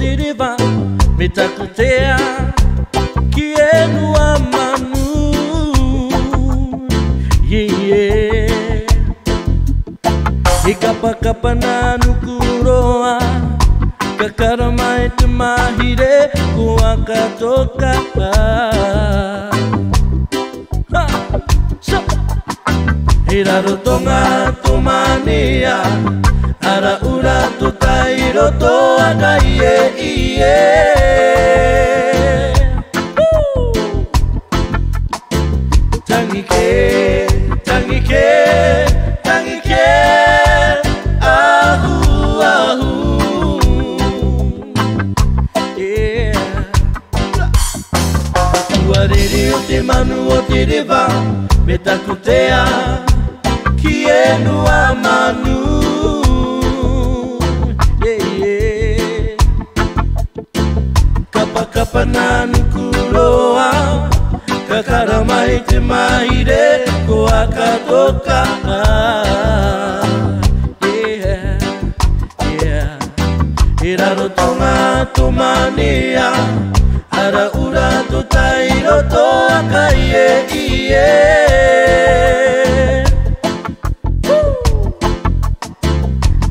te rewa me takutea ki e nua manu. I kapa na nukuroa kakara mai te mahire kua katoka. I rarotonga tumania ara ura to tairo to agaie ie. Tangike, tangike, tangike, ahu, ahu, yeah. Tuariri o te manu o te rewa me takutea ki e nua manu, yeah, yeah. Kapa na nukuroa kakara mai te maire koa katoka. Yeah, yeah. I rarotonga tumania ara ura to tairo to akaie ie.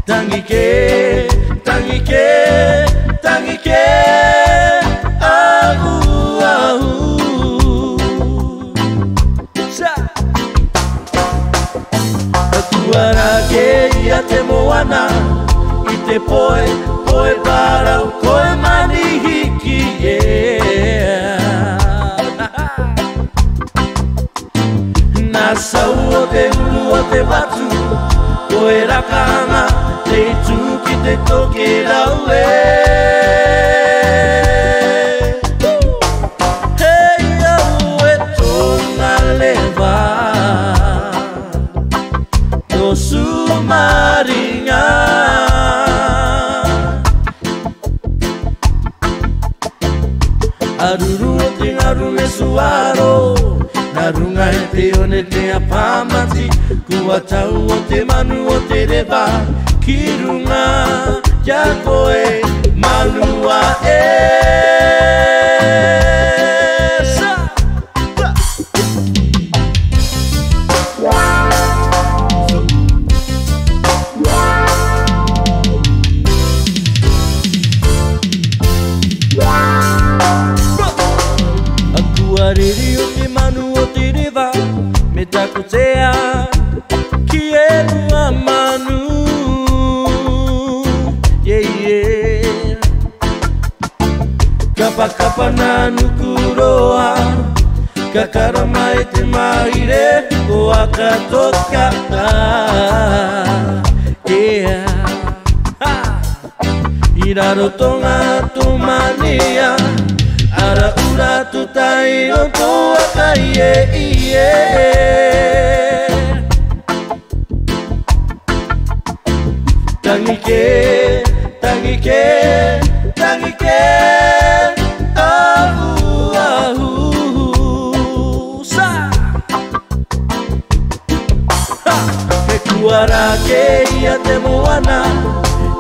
Tangike, tangike, tangike, ahu, ahu. Tuarake ia te moana i te poe, poe para o koe manihiki, yeah. Nā sau o te ulu o te watu koe rakanga te itu ki te toke raue. Hei au e tonga lewa to sumaringa. Aruru o te ngaru me suaro na runga e te one te apamati kua tau o te manu o te rewa ki runga kia koe manua e. Ariri o te manu o te rewa me takutea ki e nua manu, yeah, yeah. Kapa na nukuroa kakara mai te maire koa katoka, yeah. I rarotonga tumania ara ura tu tairo to akaie ie. Tangike, tangike, tangike, ahu, ahu, sa. Ke kuarake ia te moana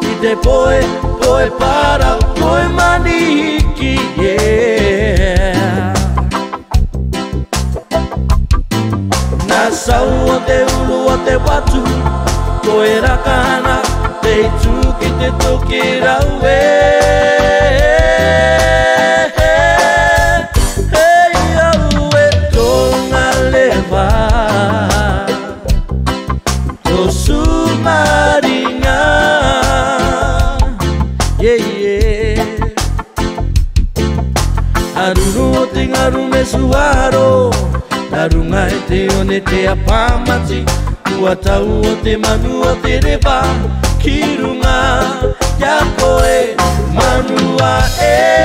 i te poe, poe para koe manihiki, yeah. Nā sau o te ulu o te watu koe rakana te itu ki te toki raue. Hei au e tonga lewa to sumaringa, yeah, yeah. Aruru o te ngaru me suaro na runga e te one te apamati kua tau o te manu o te rewa ki runga kia koe manua e.